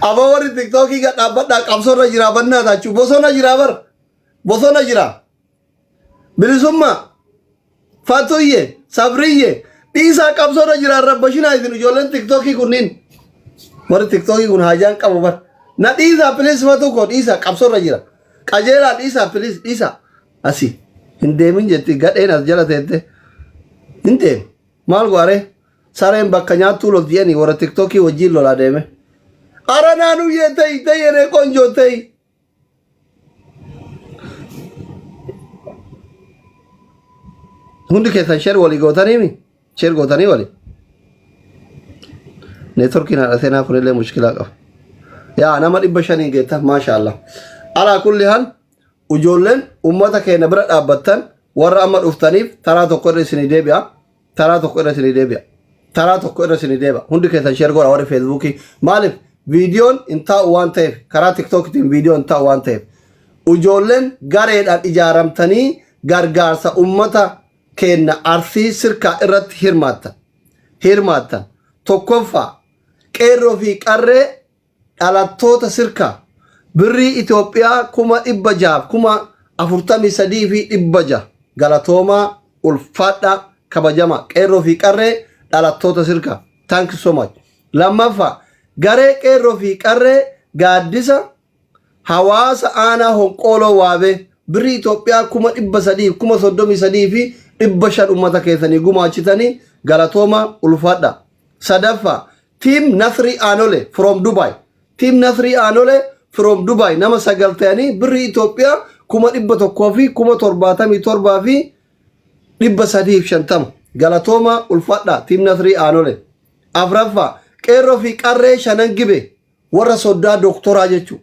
Aba warri TikTokii gad dhaabbadhaa qabsoorra jira bannaa taachuu bosona jira bar bosona jira bilisummaa Fatuyye Sabriyye dhiisaa qabsoorra jira rabbashinaa isin ijoolleen TikTokii kunniin warri TikTokii kun haajaan qabu bar na dhiisaa please fatu ko dhiisaa qabsoorra jira qajeelaa dhiisaa please dhiisaa asi hin deemin jetti gadheen as jala teette hin deem maal goare sareen bakka nyaattuu loltiyanii warra TikTokii wajjiin lolaa deeme ara naanuu yee ta'e yeree qonjoo ta'e hundi keessan share walii gootanii mi share gootanii walii networkiin haadha seenaa kunillee mushkilaa qaba yaa nama 500 geetta maashaallah alaa kulli hal ijoolleen ummata keenya bira dhaabbattan warra amma dhuftaniif taraa tokko irra isinii deebi'a taraa tokko irra isinii deebi'a taraa tokko irra isinii deebi'a hundi keessan share godha warri feesbuukii maaliif viidiyoon hin taa'u waan ta'eef karaa tiktookitiin viidiyoon hin taa'u waan ta'eef ijoolleen gareedhaan ijaaramtanii gargaarsa ummata keenya arsii sirkaa irratti hirmaattan tokkoffaa qeerroo fi qarree dhalattoota sirkaa birrii Itoophiyaa 643,600 galatoomaa ulfaadhaa kabajamaa qeerroo fi qarree dhalattoota sirkaa thank you so much lammaffaa garee qeerroo fi qarree gaaddisa hawaasa aanaa honqooloo waabee birrii Itoophiyaa 333,500 ummata keessanii gumaachitanii galatoomaa ulfaadhaa sadaffaa team Nasri Anole from Dubai team Nasri Anole from Dubai nama sagaltanii birrii Itoophiyaa 177,350 galatoomaa ulfaadhaa team Nasri Anole afraffaa qeerroo fi qarree shanan gibe warra soddaa doktoraa jechu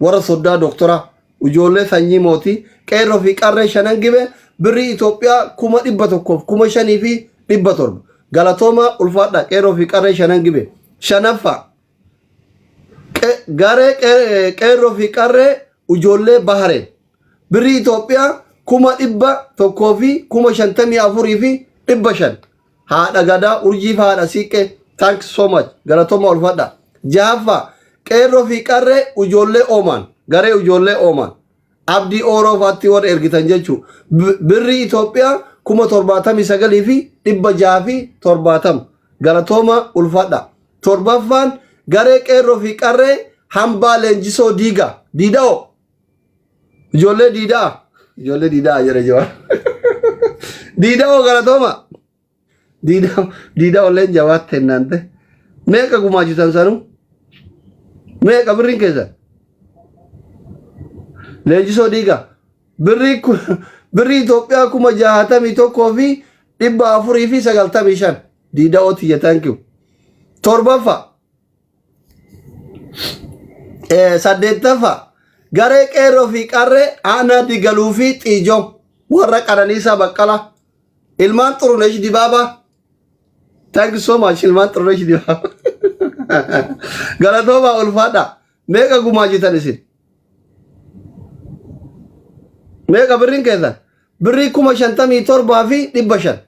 warra soddaa doktoraa ijoollee sanyii mootii qeerroo fi qarree shanan gibe birrii Itoophiyaa 1,500,700 galatoomaa ulfaadhaa qeerroo fi qarree shanan gibe shanaffaa garee qeerroo fi qarree ijoollee bahareen birrii Itoophiyaa 1,154,500 haadha gadaa urjii fi haadha siiqqee thanks so much galatoomaa ulfaadhaa jahaffaa qeerroo fi qarree ijoollee oomaan garee ijoollee oomaan abdii ooroofaatti warra ergitan jechuun birrii Itoophiyaa 79,670 galatoomaa ulfaadhaa torbaffaan garee qeerroo fi qarree hambaa leenjisoo diida'oo ijoollee diidaa jira jawaa diida'oo galatoomaa diida'oo leen jawaatti hennaante meeqa gumaachitan sanuu meeqa birriin keessan leenjisoo diigaa birrii Itoophiyaa 61,495 diida'oo tiyya tankiu torbaffaa saddeettaffaa garee qeerroo fi qarree aanaa digaluu fi xiijoo warra Qananiisaa Baqqalaa ilmaan Xurunesh Dibaabaa thank you so much ilmaan Xurunesh Dibaabaa galatoomaa ulfaadhaa meeqa gumaachitan isin meeqa birriin keessan birrii 57,500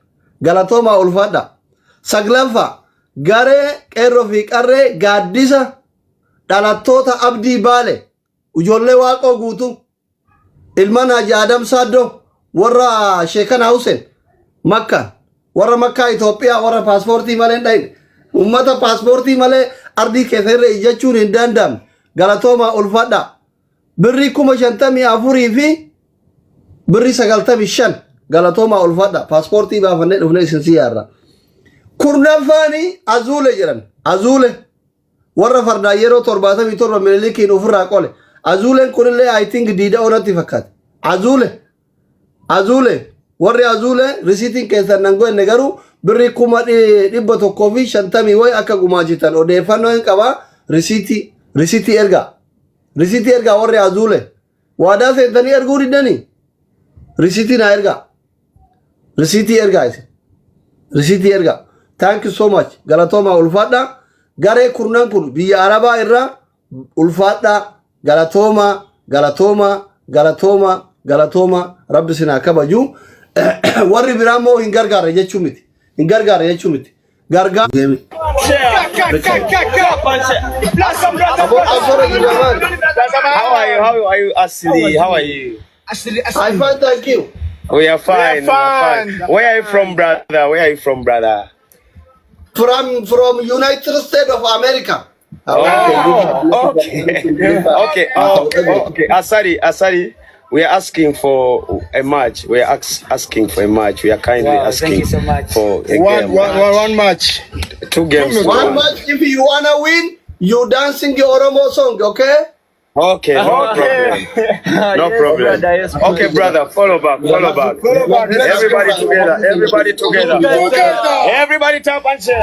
galatoomaa ulfaadhaa saglaffaa garee qeerroo fi qarree gaaddisa dhalattoota abdii baale ijoollee waaqoo guutuu ilman Haji Adam Saddoo warra Sheekana Hussein Makka warra Makkaa Itoophiyaa warra paaspoortii malee hin dhayin ummata paaspoortii malee ardii keessarra ijjachuun hin danda'amne galatoomaa ulfaadhaa birrii 54,000 fi birrii 95 galatoomaa ulfaadhaa paaspoortii baafannee dhufnee isin siyaarra kurnaffaanii azuule jedhan azuule warra fardaa yeroo 77 mililikiin ofirraa qole azuuleen kunillee I think diida'oo natti fakkaate azuule warri azuule risiitiin keessan nan goone garuu birrii 150 way akka gumaachitan odeeffannoo hin qabaa risiitii ergaa warri azuule waadaa seentanii erguu diddanii risiitii na ergaa risiitii ergaa thank you so much galatoomaa ulfaadhaa garee kurnan kun biyya Arabaa irraa ulfaadhaa galatoomaa rabbi sinaa kabaju warri biraa immoo hin gargaarre jechuu miti gargaar How are you, Asli? How are you? I fine, thank you. We are fine. Where are you from, brother? Where are you from, brother? From United States of America. Okay. Asari. We are asking for a match. We are asking for a match. We are kindly asking thank you so much. for a One match. 2 games. One match, if you wanna win, you dancing your Oromo song, okay? Okay, no problem. Okay, brother, follow back. Everybody together. Everybody tap and share.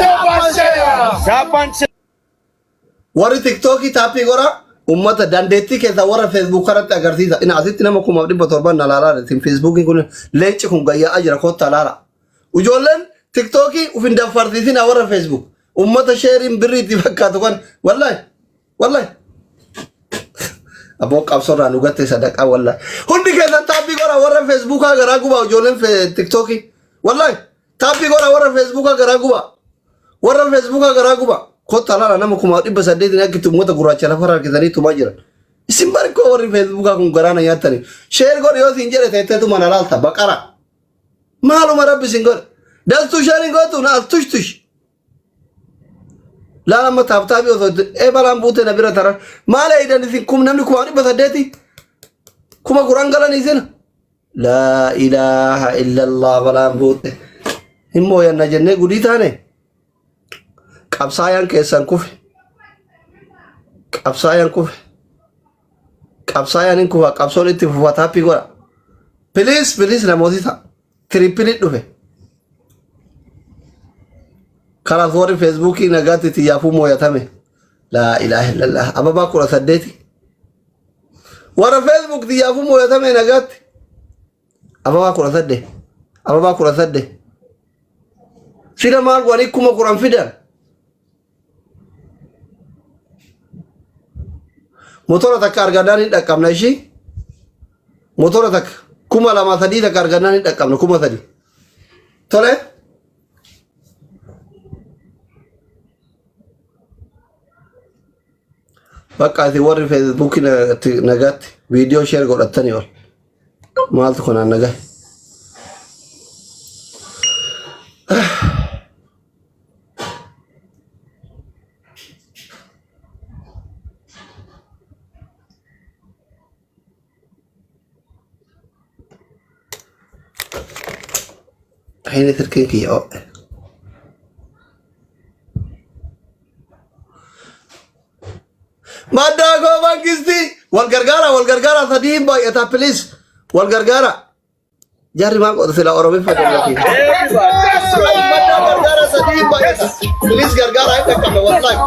Warri TikTokii taappii gora ummata dandeettii keessa warra Facebook irratti agarsiisa. Ina asitti nama 700 na laala tin Facebookin kun leenci kun gayyaa ajira kotta laala. Ujoolleen TikTokii ufin dafarsiisin warra Facebook. Ummata sharing birriitti fakkaatu kan wallahi. Abo qabsoraan ugatte sadaqa wallahi. Hundi keessa taappii gora warra Facebook garaa guba ujoolleen TikTokii. Wallahi taappii gora warra Facebook garaa guba. Warra Facebook garaa guba. Kota lala nama kuma diba saddeeti na kitu mota guracha la fara kizani tu majira isim bar ko wari Facebook kun garana yatani share gor yo sinjere tete tu manalalta bakara malu marabbi singor das tu sharing go tu na tush la ma tabtabi o e balam bute na bira tara mala idan sin kum namni kuma diba saddeeti kuma gurangala ni zina la ilaha illa allah balam bute himmo ya najenne guditane Kapsayan kesan kufi. Kapsayan kufa kapsol itti fufa taappii godha. Please namootita. Trippilii dhufe. Karaa warri Facebookii nagaatti xiyyaafuu mooyatame. La ilaha illallah. Ababaa 18. Warra Facebook xiyyaafuu mooyatame nagaatti. Ababaa 18. Sida maal wani kuma Quran fidan. Motora takka argadaan hin dhaqqabna ishii motora takka 2,300 takka argadaan hin dhaqqabna 3,000 tole bakka ati warri Facebook nagaatti viidiyoo share godhattanii ol maaltu kunaan nagaa Ini terkiki oh. Madago bangisti wal gargara tadi boy eta please wal gargara jari mangko sila oromi fa lagi gargara tadi boy eta please gargara eta kamu wallahi